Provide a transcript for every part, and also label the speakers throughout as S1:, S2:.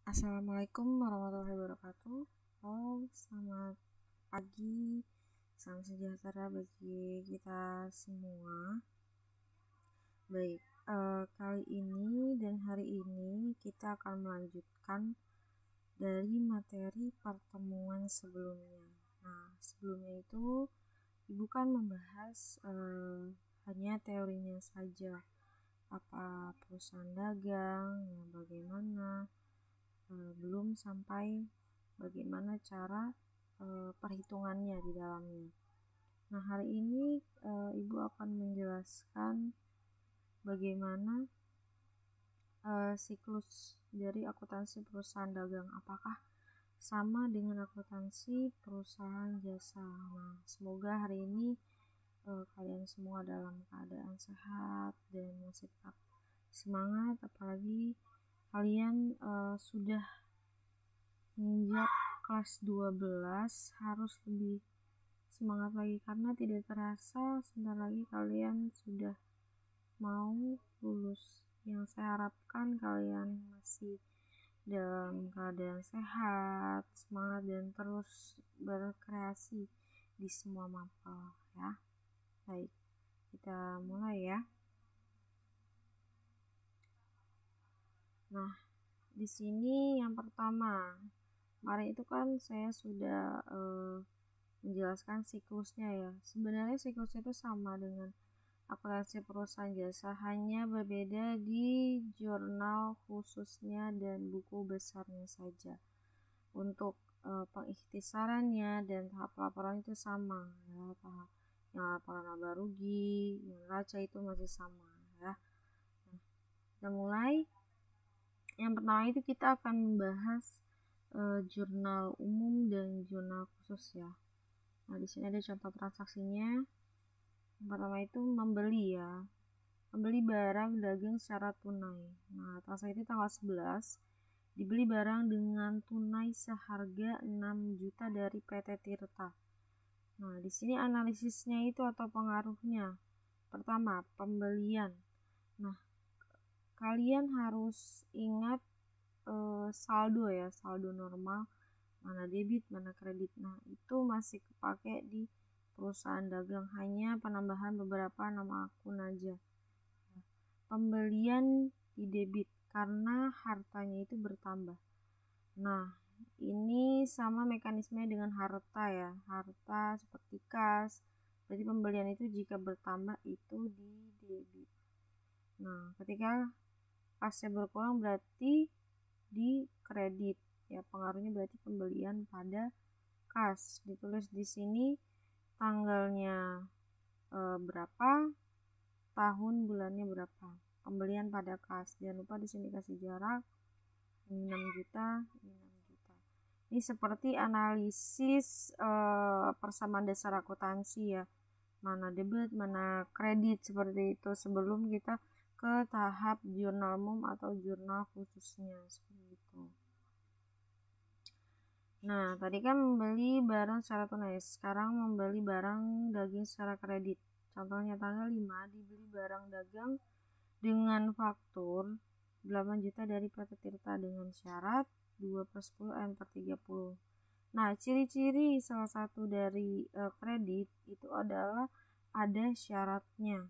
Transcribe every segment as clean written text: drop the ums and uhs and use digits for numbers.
S1: Assalamualaikum warahmatullahi wabarakatuh. Selamat pagi, salam sejahtera bagi kita semua. Baik, kali ini dan hari ini kita akan melanjutkan dari materi pertemuan sebelumnya. Nah, sebelumnya itu Ibu kan membahas hanya teorinya saja, apa perusahaan dagang, bagaimana, belum sampai bagaimana cara perhitungannya di dalamnya. Nah, hari ini Ibu akan menjelaskan bagaimana siklus dari akuntansi perusahaan dagang, apakah sama dengan akuntansi perusahaan jasa. Nah, semoga hari ini kalian semua dalam keadaan sehat dan masih tetap semangat, apalagi kalian sudah menginjak kelas 12, harus lebih semangat lagi karena tidak terasa sebentar lagi kalian sudah mau lulus. Yang saya harapkan kalian masih dalam keadaan sehat, semangat, dan terus berkreasi di semua mapel ya. Baik, kita mulai ya. Nah, di sini yang pertama, kemarin itu kan saya sudah menjelaskan siklusnya ya. Sebenarnya siklusnya itu sama dengan akuntansi perusahaan jasa, hanya berbeda di jurnal khususnya dan buku besarnya saja. Untuk pengikhtisarannya dan tahap laporan itu sama ya. Tahap yang laporan laba rugi, yang neraca itu masih sama ya. Nah, kita mulai. Yang pertama itu kita akan membahas jurnal umum dan jurnal khusus ya. Nah, di sini ada contoh transaksinya. Yang pertama itu membeli ya. Membeli barang dagang secara tunai. Nah, transaksi itu tanggal 11 dibeli barang dengan tunai seharga 6 juta dari PT Tirta. Nah, di sini analisisnya itu atau pengaruhnya. Pertama, pembelian. Nah, kalian harus ingat saldo ya, saldo normal, mana debit, mana kredit. Nah, itu masih kepake di perusahaan dagang, hanya penambahan beberapa nama akun aja. Pembelian di debit karena hartanya itu bertambah. Nah, ini sama mekanismenya dengan harta ya. Harta seperti kas. Berarti pembelian itu jika bertambah itu di debit. Nah, ketika kasnya berkurang berarti di kredit ya, pengaruhnya berarti pembelian pada kas. Ditulis di sini tanggalnya berapa, tahun bulannya berapa, pembelian pada kas. Jangan lupa di sini kasih jarak, ini 6 juta, ini 6 juta. Ini seperti analisis persamaan dasar akuntansi ya, mana debit mana kredit, seperti itu sebelum kita ke tahap jurnal umum atau jurnal khususnya, seperti itu. Nah, tadi kan membeli barang secara tunai, sekarang membeli barang daging secara kredit. Contohnya tanggal 5 dibeli barang dagang dengan faktur 8 juta dari PT Tirta dengan syarat 2/10 N/30. Nah, ciri-ciri salah satu dari kredit itu adalah ada syaratnya.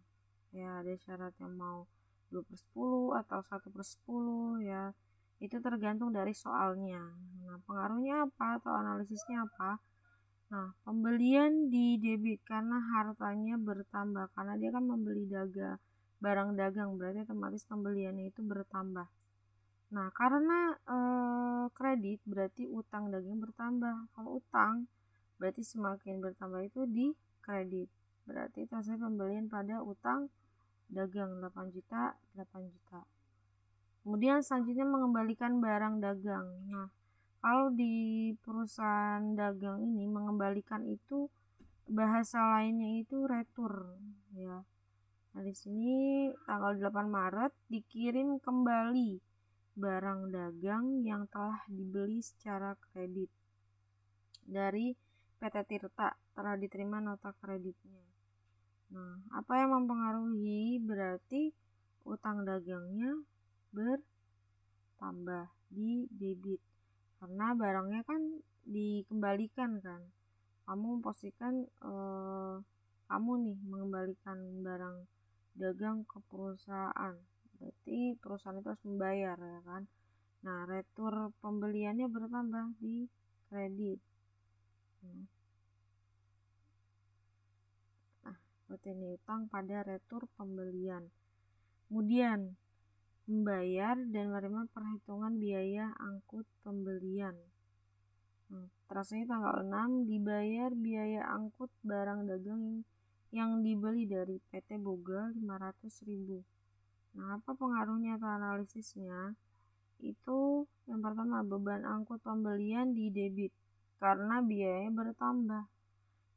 S1: Ya, ada syaratnya mau 2/10 atau 1/10 ya. Itu tergantung dari soalnya. Nah, pengaruhnya apa atau analisisnya apa? Nah, pembelian di debit karena hartanya bertambah, karena dia kan membeli barang dagang, berarti otomatis pembeliannya itu bertambah. Nah, karena kredit berarti utang dagang bertambah. Kalau utang berarti semakin bertambah itu di kredit. Berarti hasil pembelian pada utang dagang 8 juta, 8 juta. Kemudian selanjutnya mengembalikan barang dagang. Nah, kalau di perusahaan dagang ini mengembalikan itu bahasa lainnya itu retur ya. Nah, di sini tanggal 8 Maret dikirim kembali barang dagang yang telah dibeli secara kredit dari PT Tirta, telah diterima nota kreditnya. Nah, apa yang mempengaruhi? Berarti utang dagangnya bertambah di debit karena barangnya kan dikembalikan kan. Kamu posisikan kamu nih mengembalikan barang dagang ke perusahaan, berarti perusahaan itu harus membayar ya kan. Nah, retur pembeliannya bertambah di kredit. Nah, berarti ini utang pada retur pembelian. Kemudian membayar dan menerima perhitungan biaya angkut pembelian. Terasanya tanggal 6 dibayar biaya angkut barang dagang yang dibeli dari PT Boga 500.000. Nah, apa pengaruhnya atau analisisnya? Itu yang pertama, beban angkut pembelian di debit karena biayanya bertambah.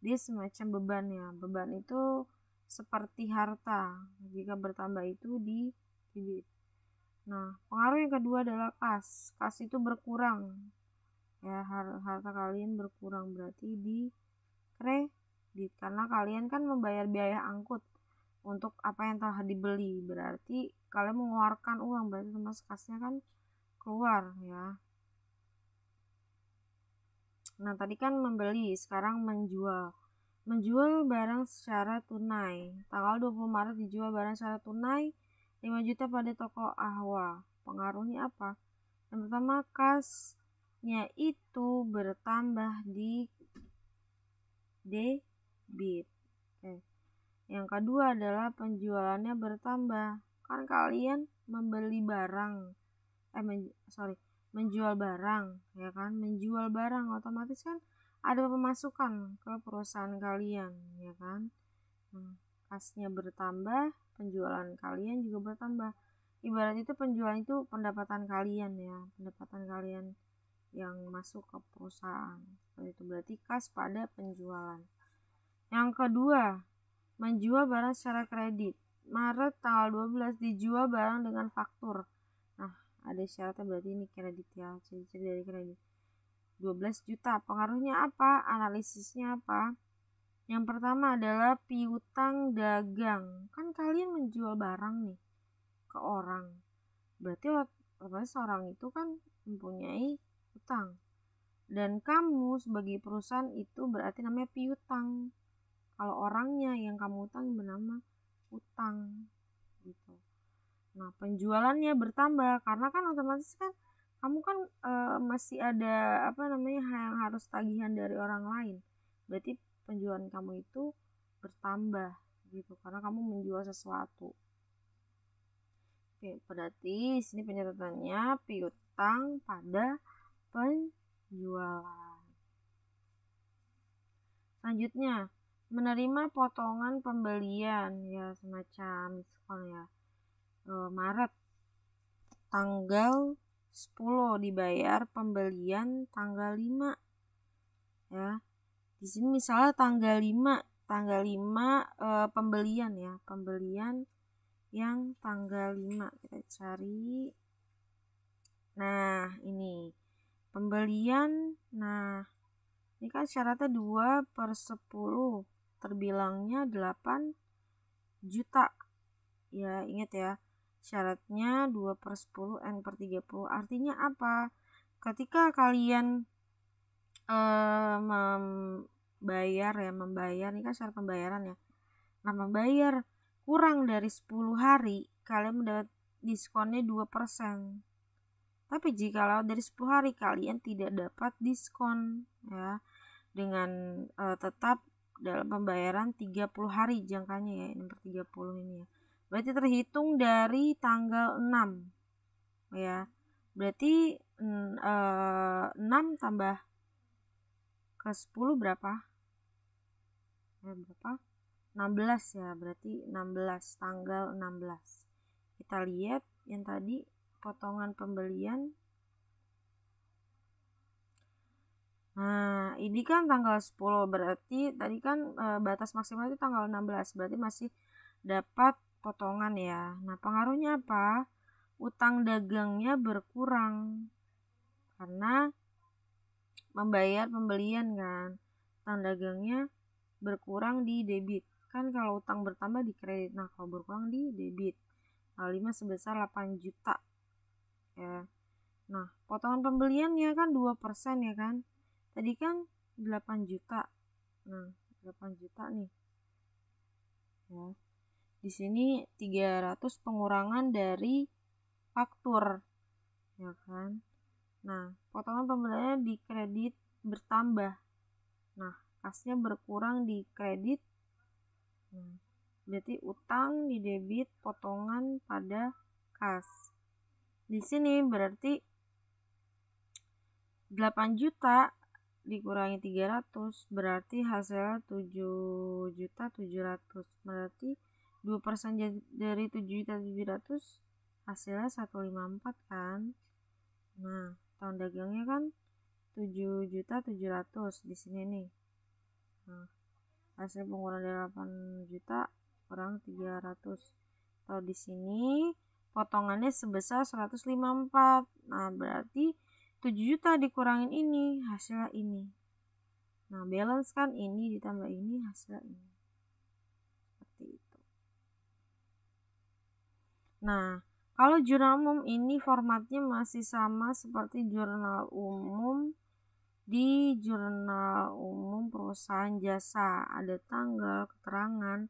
S1: Dia semacam beban ya. Beban itu seperti harta, jika bertambah itu di debit. Nah, pengaruh yang kedua adalah kas. Kas itu berkurang. Ya, harta kalian berkurang berarti di kredit karena kalian kan membayar biaya angkut untuk apa yang telah dibeli. Berarti kalian mengeluarkan uang, berarti otomatis kasnya kan keluar ya. Nah, tadi kan membeli, sekarang menjual. Menjual barang secara tunai. Tanggal 20 Maret dijual barang secara tunai 5 juta pada toko Ahwa. Pengaruhnya apa? Yang pertama, kasnya itu bertambah di debit. Yang kedua adalah penjualannya bertambah. Kan kalian membeli barang. Menjual barang, ya kan? Menjual barang otomatis kan ada pemasukan ke perusahaan kalian, ya kan? Kasnya bertambah, penjualan kalian juga bertambah. Ibarat itu penjualan itu pendapatan kalian ya, pendapatan kalian yang masuk ke perusahaan. Itu berarti kas pada penjualan. Yang kedua, menjual barang secara kredit. Maret tanggal 12 dijual barang dengan faktur. Nah, ada syaratnya, berarti ini kredit ya, ciri-ciri dari kredit. 12 juta. Pengaruhnya apa? Analisisnya apa? Yang pertama adalah piutang dagang. Kan kalian menjual barang nih ke orang. Berarti otomatis orang itu kan mempunyai utang. Dan kamu sebagai perusahaan itu berarti namanya piutang. Kalau orangnya yang kamu utang bernama utang gitu. Nah, penjualannya bertambah karena kan otomatis kan kamu kan masih ada yang harus tagihan dari orang lain. Berarti penjualan kamu itu bertambah gitu karena kamu menjual sesuatu. Oke, berarti di sini pencatatannya piutang pada penjualan. Selanjutnya, menerima potongan pembelian ya, semacam diskon ya. Maret tanggal 10 dibayar pembelian tanggal 5 ya. Di sini misalnya tanggal 5 pembelian ya, pembelian yang tanggal 5 kita cari. Nah, ini pembelian. Nah, ini kan syaratnya 2/10, terbilangnya 8 juta ya. Ingat ya, syaratnya 2/10 N/30. Artinya apa? Ketika kalian membayar ini kan syarat pembayaran ya. Nah, membayar kurang dari 10 hari kalian mendapat diskonnya 2%. Tapi jika lewat dari 10 hari kalian tidak dapat diskon ya, dengan tetap dalam pembayaran 30 hari jangkanya ya, nomor 30 ini ya. Berarti terhitung dari tanggal 6 ya. Berarti 6 tambah ke 10 berapa? Ya, berapa? 16 ya, berarti 16, tanggal 16. Kita lihat yang tadi potongan pembelian. Nah, ini kan tanggal 10, berarti tadi kan batas maksimal itu tanggal 16, berarti masih dapat potongan ya. Nah, pengaruhnya apa? Utang dagangnya berkurang karena membayar pembelian kan. Utang dagangnya berkurang di debit. Kan kalau utang bertambah di kredit, nah kalau berkurang di debit. Nah, 5 sebesar 8 juta ya. Nah, potongan pembeliannya kan 2% ya kan. Tadi kan 8 juta. Nah, 8 juta nih. Ya. Di sini 300 pengurangan dari faktur. Ya kan. Nah, potongan pembeliannya di kredit bertambah. Nah, kasnya berkurang di kredit. Nah, berarti utang di debit, potongan pada kas. Di sini berarti 8 juta dikurangi 300 berarti hasilnya 7.700.000. Berarti 2% dari 7.700.000 hasilnya 154 kan. Nah, tahun dagangnya kan 7.700.000 di sini nih. Nah, hasil pengurangan dari 8 juta kurang 300. Kalau di sini potongannya sebesar 154. Nah, berarti 7 juta dikurangin ini, hasilnya ini. Nah, balance kan ini ditambah ini, hasilnya ini. Seperti itu. Nah, kalau jurnal umum ini formatnya masih sama seperti jurnal umum di jurnal umum perusahaan jasa. Ada tanggal, keterangan,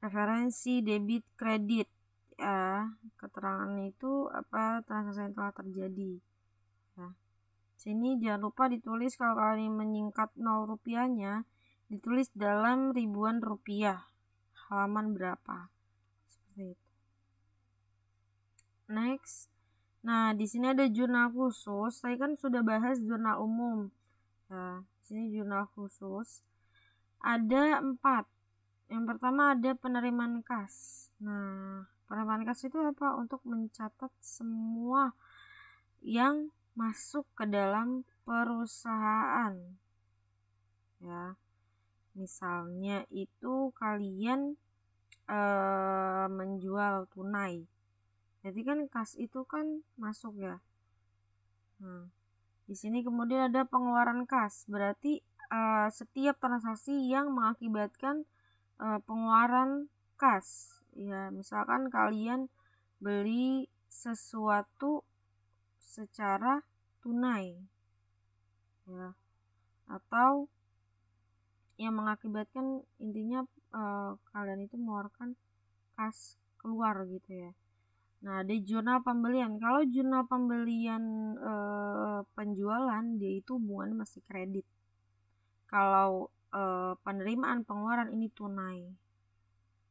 S1: referensi, debit, kredit. Ya, keterangan itu apa transaksi yang telah terjadi. Ya. Sini jangan lupa ditulis kalau kalian menyingkat 0 rupiahnya, ditulis dalam ribuan rupiah. Halaman berapa? Seperti itu. Next. Nah, di sini ada jurnal khusus. Saya kan sudah bahas jurnal umum. Nah, di sini jurnal khusus. Ada 4. Yang pertama ada penerimaan kas. Nah, penerimaan kas itu apa? Untuk mencatat semua yang masuk ke dalam perusahaan. Ya. Misalnya itu kalian menjual tunai. Jadi kan kas itu kan masuk ya. Nah, di sini kemudian ada pengeluaran kas. Berarti setiap transaksi yang mengakibatkan pengeluaran kas. Ya, misalkan kalian beli sesuatu secara tunai. Ya. Atau yang mengakibatkan intinya kalian itu mengeluarkan kas keluar gitu ya. Nah, di jurnal pembelian. Kalau jurnal pembelian penjualan dia itu hubungannya masih kredit. Kalau penerimaan pengeluaran ini tunai.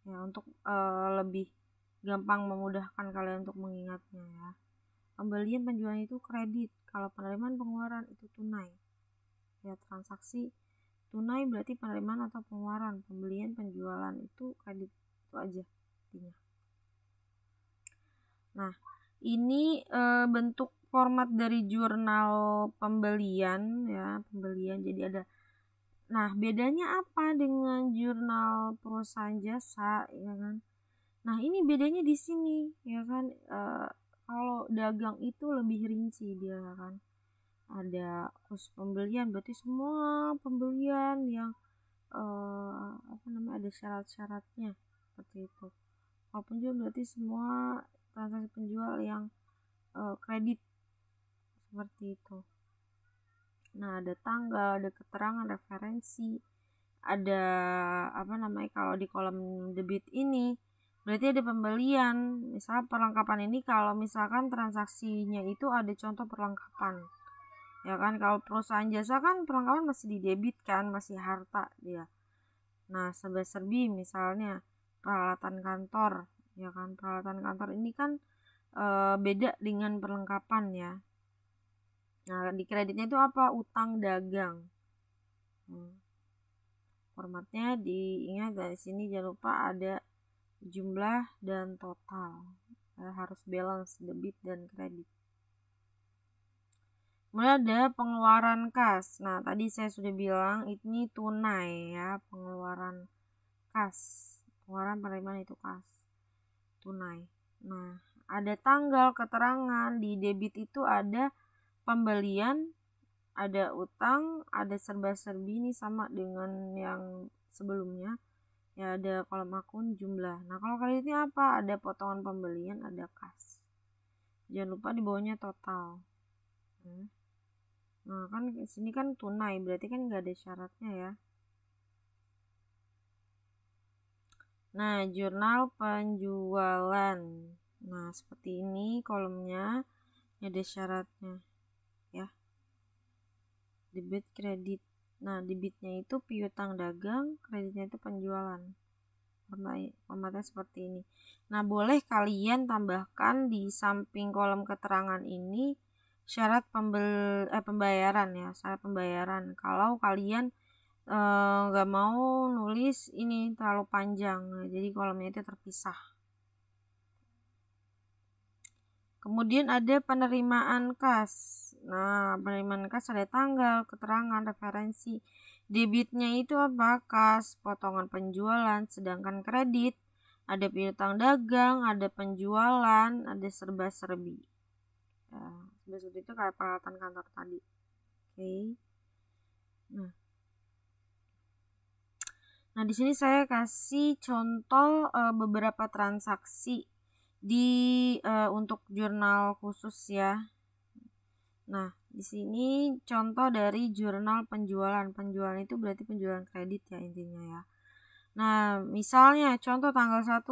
S1: Ya, untuk lebih gampang memudahkan kalian untuk mengingatnya ya. Pembelian penjualan itu kredit. Kalau penerimaan pengeluaran itu tunai. Ya, transaksi tunai berarti penerimaan atau pengeluaran. Pembelian penjualan itu kredit. Itu aja intinya. Nah, ini bentuk format dari jurnal pembelian ya, pembelian. Jadi ada. Nah, bedanya apa dengan jurnal perusahaan jasa ya kan? Nah, ini bedanya di sini ya kan. Kalau dagang itu lebih rinci dia kan. Ada khusus pembelian berarti semua pembelian yang ada syarat-syaratnya seperti itu. Kalau penjual berarti semua transaksi penjual yang kredit seperti itu. Nah, ada tanggal, ada keterangan referensi, ada kalau di kolom debit ini berarti ada pembelian. Misal perlengkapan ini kalau misalkan transaksinya itu ada contoh perlengkapan. Ya kan, kalau perusahaan jasa kan perlengkapan masih di debit kan, masih harta dia. Nah, serba-serbi misalnya peralatan kantor, ya kan, peralatan kantor ini kan beda dengan perlengkapan ya. Nah, di kreditnya itu apa? Utang dagang. Formatnya diingat dari sini jangan lupa ada jumlah dan total. Harus balance debit dan kredit. Kemudian ada pengeluaran kas. Nah, tadi saya sudah bilang ini tunai ya, pengeluaran kas. Pengeluaran penerimaan itu kas. Tunai. Nah, ada tanggal keterangan. Di debit itu ada pembelian, ada utang, ada serba-serbi ini sama dengan yang sebelumnya. Ya, ada kolom akun jumlah. Nah, kalau kali ini apa? Ada potongan pembelian, ada kas. Jangan lupa di bawahnya total. Nah, kan di sini kan tunai, berarti kan nggak ada syaratnya ya. Nah, jurnal penjualan. Nah, seperti ini kolomnya, ada syaratnya ya. Debit kredit. Nah, debitnya itu piutang dagang, kreditnya itu penjualan. Formatnya seperti ini. Nah, boleh kalian tambahkan di samping kolom keterangan ini syarat pembayaran ya, syarat pembayaran. Kalau kalian nggak mau nulis ini terlalu panjang, jadi kolomnya itu terpisah. Kemudian ada penerimaan kas. Nah, penerimaan kas ada tanggal, keterangan, referensi. Debitnya itu apa? Kas, potongan penjualan, sedangkan kredit ada piutang dagang, ada penjualan, ada serba-serbi. Ya, serba-serbi itu kayak peralatan kantor tadi. Oke. Nah, di sini saya kasih contoh beberapa transaksi di untuk jurnal khusus ya. Nah, di sini contoh dari jurnal penjualan. Penjualan itu berarti penjualan kredit ya intinya ya. Nah, misalnya contoh tanggal 1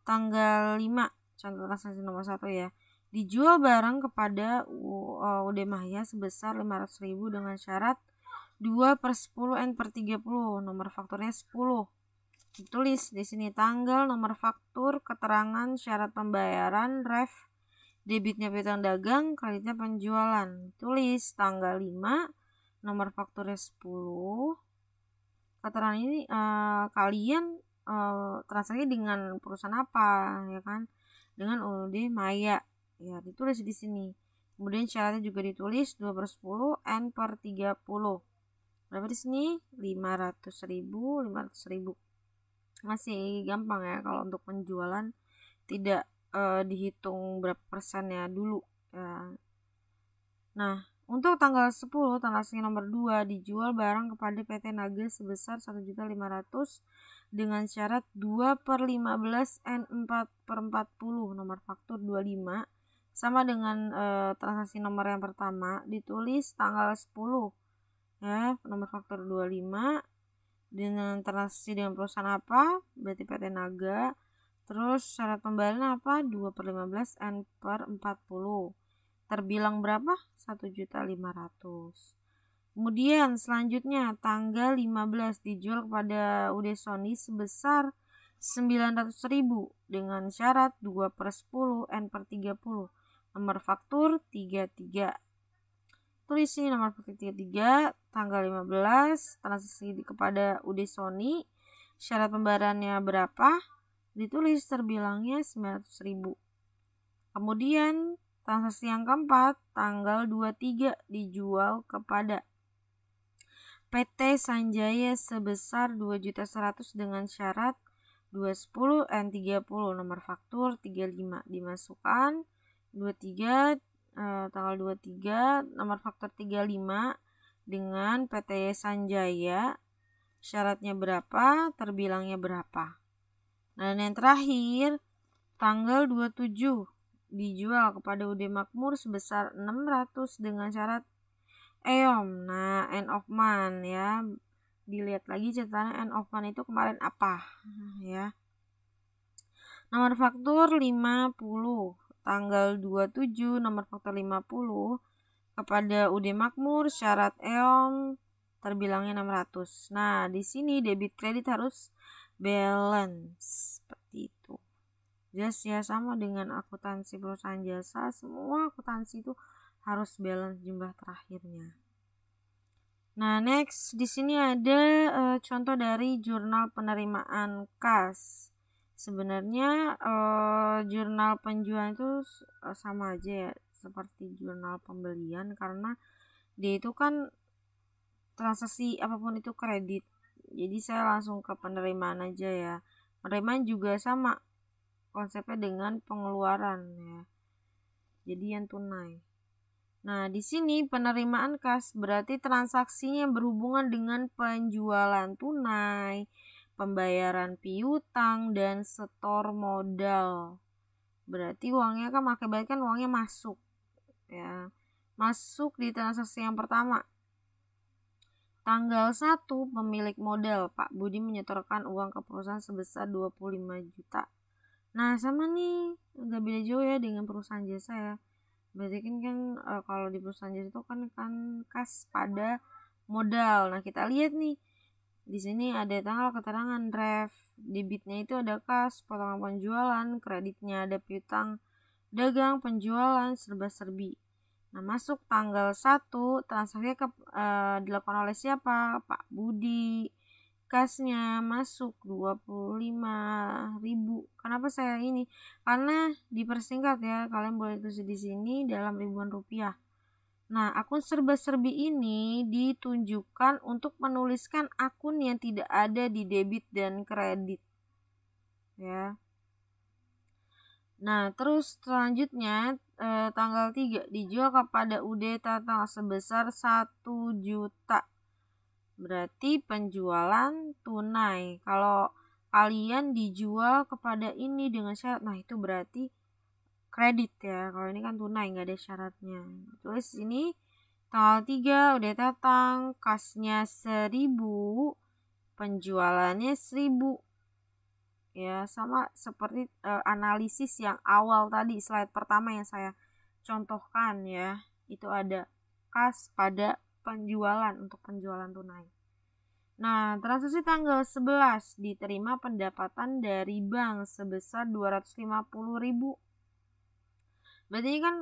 S1: tanggal 5, contoh transaksi nomor 1 ya. Dijual barang kepada UD Maya sebesar 500.000 dengan syarat 2/10 N/30, nomor fakturnya 10. Ditulis di sini tanggal, nomor faktur, keterangan, syarat pembayaran, ref, debitnya piutang dagang, kreditnya penjualan. Tulis tanggal 5, nomor fakturnya 10. Keterangan ini kalian transaksi dengan perusahaan apa ya kan? Dengan UD Maya. Ya, ditulis di sini. Kemudian syaratnya juga ditulis 2/10 N/30. Berapa di sini? 500.000, 500.000. Masih gampang ya kalau untuk penjualan, tidak dihitung berapa persennya dulu ya. Nah, untuk tanggal 10, transaksi nomor 2, dijual barang kepada PT Naga sebesar 1.500.000 dengan syarat 2/15 N/40, nomor faktur 25, sama dengan transaksi nomor yang pertama, ditulis tanggal 10 ya, nomor faktur 25, dengan transaksi dengan perusahaan apa, berarti PT Naga. Terus syarat pembayaran apa, 2/15 N/40, terbilang berapa, 1.500.000. Kemudian selanjutnya tanggal 15, dijual kepada UD Sony sebesar 900.000 dengan syarat 2/10 N/30, nomor faktur 33. Tulis ini nomor faktur 33, tanggal 15, transaksi kepada UD Sony, syarat pembayarannya berapa, ditulis terbilangnya 900.000. Kemudian transaksi yang keempat, tanggal 23, dijual kepada PT Sanjaya sebesar 2.100.000 dengan syarat 2/10 N/30, nomor faktur 35. Dimasukkan 23, tanggal 23, nomor faktur 35 dengan PT Sanjaya, syaratnya berapa, terbilangnya berapa. Nah, dan yang terakhir tanggal 27, dijual kepada UD Makmur sebesar 600 dengan syarat EOM. Nah, end of month ya, dilihat lagi catatannya end of month itu kemarin apa ya. Nomor faktur 50, tanggal 27, nomor faktur 50 kepada UD Makmur, syarat EOM, terbilangnya 600. Nah, di sini debit kredit harus balance seperti itu. Jelas ya, sama dengan akuntansi perusahaan jasa, semua akuntansi itu harus balance jumlah terakhirnya. Nah, next di sini ada contoh dari jurnal penerimaan kas. Sebenarnya jurnal penjualan itu sama aja ya seperti jurnal pembelian, karena dia itu kan transaksi apapun itu kredit. Jadi saya langsung ke penerimaan aja ya. Penerimaan juga sama konsepnya dengan pengeluaran ya. Jadi yang tunai. Nah, di sini penerimaan kas berarti transaksinya berhubungan dengan penjualan tunai, pembayaran piutang, dan setor modal. Berarti uangnya kan mengakibatkan uangnya masuk ya. masuk di transaksi yang pertama. Tanggal 1, pemilik modal Pak Budi menyetorkan uang ke perusahaan sebesar 25 juta. Nah, sama nih, agak beda jauh ya dengan perusahaan jasa ya. Berarti kan kalau di perusahaan jasa itu kan kas pada modal. Nah, kita lihat nih. Di sini ada tanggal keterangan ref, debitnya itu ada kas, potongan penjualan, kreditnya ada piutang dagang, penjualan, serba-serbi. Nah, masuk tanggal 1, transaksi dilakukan oleh siapa? Pak Budi. Kasnya masuk 25.000. Kenapa saya ini? Karena dipersingkat ya, kalian boleh tulis di sini dalam ribuan rupiah. Nah, akun serba-serbi ini ditunjukkan untuk menuliskan akun yang tidak ada di debit dan kredit. Ya. Nah, terus selanjutnya tanggal 3 dijual kepada UD Tatang sebesar 1 juta. Berarti penjualan tunai. Kalau kalian dijual kepada ini dengan syarat, nah itu berarti kredit ya. Kalau ini kan tunai, nggak ada syaratnya. Tulis ini tanggal 3 UD Tatang, kasnya 1.000, penjualannya 1.000. Ya, sama seperti analisis yang awal tadi, slide pertama yang saya contohkan ya. Itu ada kas pada penjualan untuk penjualan tunai. Nah, transaksi tanggal 11 diterima pendapatan dari bank sebesar 250.000. Berarti ini kan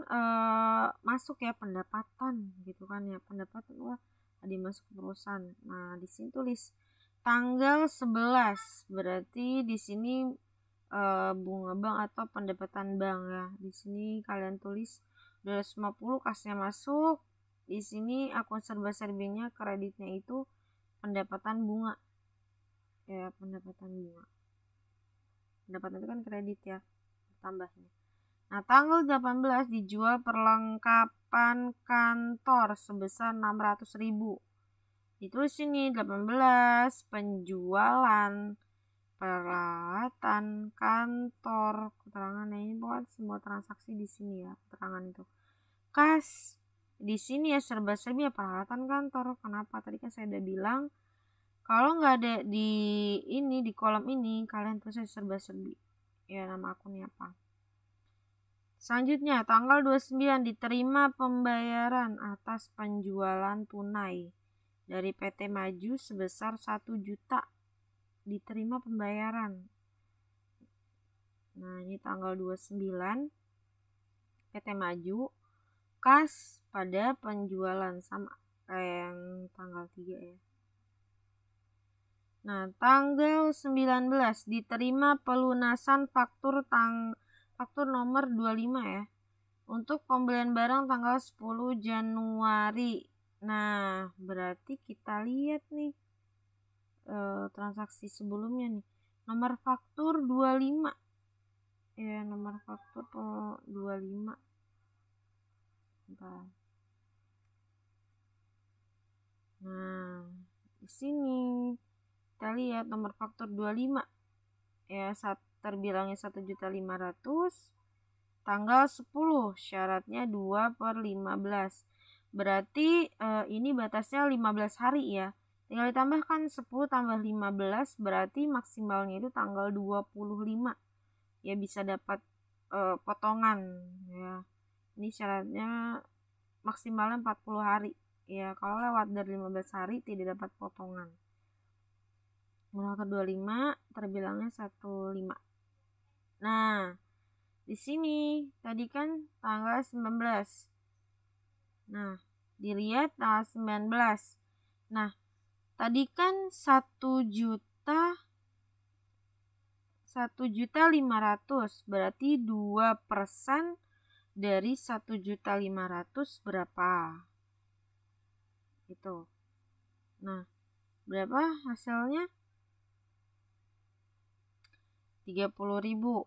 S1: masuk ya pendapatan gitu kan ya. Pendapatan wah tadi masuk ke perusahaan. Nah, di sini tulis tanggal 11, berarti di sini bunga bank atau pendapatan bank ya. Di sini kalian tulis 250, kasnya masuk. Di sini akun serba-serbinya kreditnya itu pendapatan bunga. Ya, pendapatan bunga. Pendapatan itu kan kredit ya, tambahnya. Nah, tanggal 18 dijual perlengkapan kantor sebesar 600.000. Ditulis sini 18 penjualan peralatan kantor, keterangannya ini buat semua transaksi di sini ya, keterangan itu. Kas di sini ya serba-serbi ya peralatan kantor. Kenapa? Tadi kan saya udah bilang kalau nggak ada di ini di kolom ini kalian tulis serba-serbi. Ya, nama akunnya apa. Selanjutnya tanggal 29 diterima pembayaran atas penjualan tunai dari PT Maju sebesar 1 juta. Diterima pembayaran. Nah, ini tanggal 29 PT Maju, kas pada penjualan sama kayak yang tanggal 3 ya. Nah, tanggal 19 diterima pelunasan faktur nomor 25 ya. Untuk pembelian barang tanggal 10 Januari. Nah, berarti kita lihat nih transaksi sebelumnya nih. Nomor faktur 25. Ya, nomor faktur 25. Bentar. Nah, di sini kita lihat nomor faktur 25. Ya, terbilangnya 1.500.000. Tanggal 10, syaratnya 2/15. Berarti ini batasnya 15 hari ya. Tinggal ditambahkan 10 tambah 15, berarti maksimalnya itu tanggal 25. Ya, bisa dapat potongan ya. Ini syaratnya maksimalnya 40 hari. Ya, kalau lewat dari 15 hari tidak dapat potongan. Nomor 25 terbilangnya 15. Nah, di sini tadi kan tanggal 19. Nah, dilihat tanggal 19. Nah, tadi kan 1.500.000, berarti 2% dari 1.500.000 berapa? Gitu. Nah, berapa hasilnya? 30.000.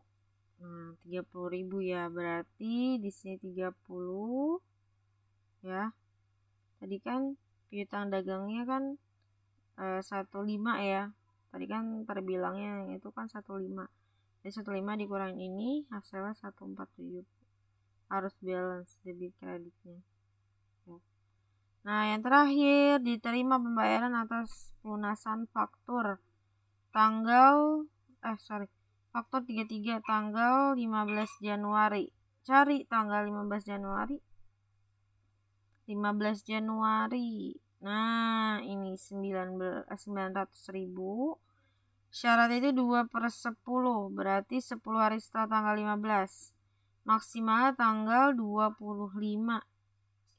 S1: Nah, 30.000 ya, berarti di sini 30 ya. Tadi kan piutang dagangnya kan 15 ya. Tadi kan terbilangnya itu kan 15. Jadi 15 dikurangin ini hasilnya 147. Harus balance debit kreditnya. Nah, yang terakhir, diterima pembayaran atas pelunasan faktur faktur 33 tanggal 15 Januari. Cari tanggal 15 Januari. 15 Januari. Nah, ini 900.000. Syarat itu 2/10, berarti 10 hari setelah tanggal 15. Maksimal tanggal 25.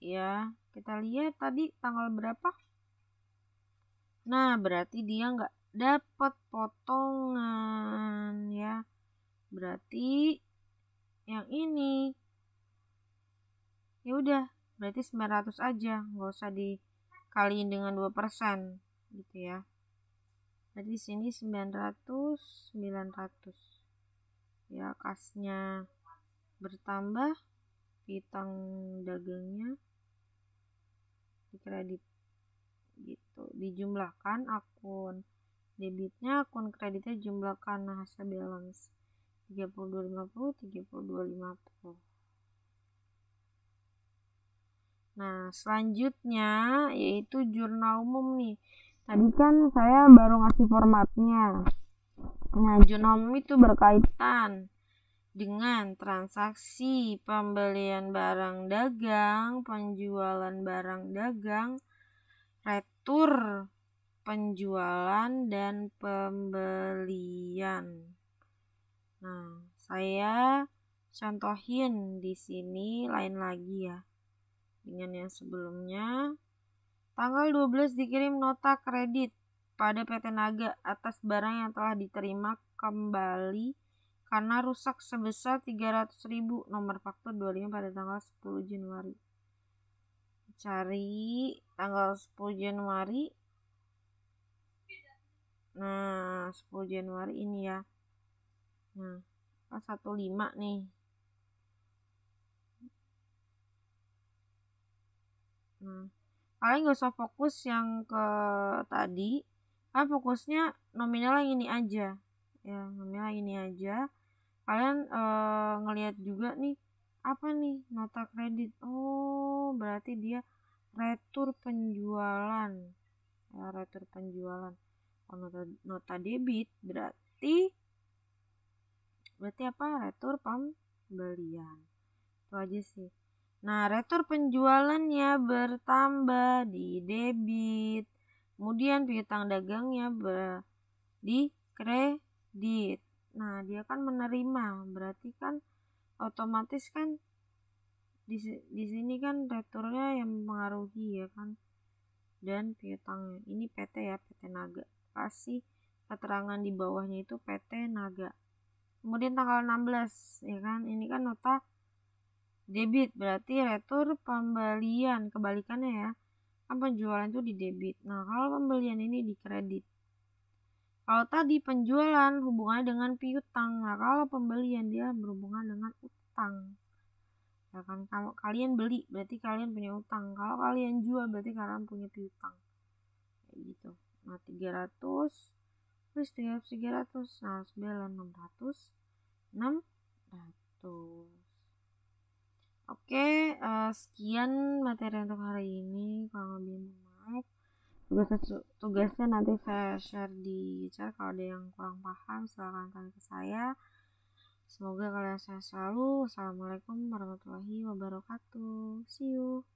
S1: Ya, kita lihat tadi tanggal berapa? Nah, berarti dia nggak dapat potongan ya. Berarti yang ini ya udah, berarti 900 aja, nggak usah dikaliin dengan 2% gitu ya. Berarti di sini 900 ya, kasnya bertambah, piutang dagangnya dikredit gitu, dijumlahkan akun debitnya, akun kreditnya jumlahkan. Nah, hasil balance 32.50, 32.50. Nah, selanjutnya yaitu jurnal umum nih. Tadi kan saya baru ngasih formatnya. Nah, jurnal umum itu berkaitan dengan transaksi pembelian barang dagang, penjualan barang dagang, retur penjualan dan pembelian. Nah, saya contohin di sini lain lagi ya dengan yang sebelumnya. Tanggal 12 dikirim nota kredit pada PT Naga atas barang yang telah diterima kembali karena rusak sebesar 300.000. Nomor faktur 25 pada tanggal 10 Januari. Cari tanggal 10 Januari. Nah, 10 Januari ini ya. Nah, 15 nih. Nah, kalian gak usah fokus yang ke tadi. Kalian fokusnya nominal yang ini aja. Ya, nominal yang ini aja. Kalian ngelihat juga nih, apa nih nota kredit. Oh, berarti dia retur penjualan. Ya, retur penjualan. Oh, nota debit berarti apa? Retur pembelian. Itu aja sih. Nah, retur penjualannya bertambah di debit. Kemudian piutang dagangnya di kredit. Nah, dia kan menerima, berarti kan otomatis kan di sini kan returnya yang mempengaruhi ya kan. Dan piutangnya. Ini PT ya, PT Naga. Kasih keterangan di bawahnya itu PT Naga. Kemudian tanggal 16 ya kan. Ini kan nota debit, berarti retur pembelian, kebalikannya ya. Kan penjualan itu di debit. Nah, kalau pembelian ini di kredit. Kalau tadi penjualan hubungannya dengan piutang. Nah, kalau pembelian dia berhubungan dengan utang. Ya kan, kalau kalian beli berarti kalian punya utang. Kalau kalian jual berarti kalian punya piutang. Kayak gitu. Nah, 300 plus 300. Nah, 600. Oke, sekian materi untuk hari ini. Kalau lebih maaf, tugasnya nanti saya share di chat. Kalau ada yang kurang paham silahkan tanya ke saya. Semoga kalian sehat selalu. Assalamualaikum warahmatullahi wabarakatuh. See you.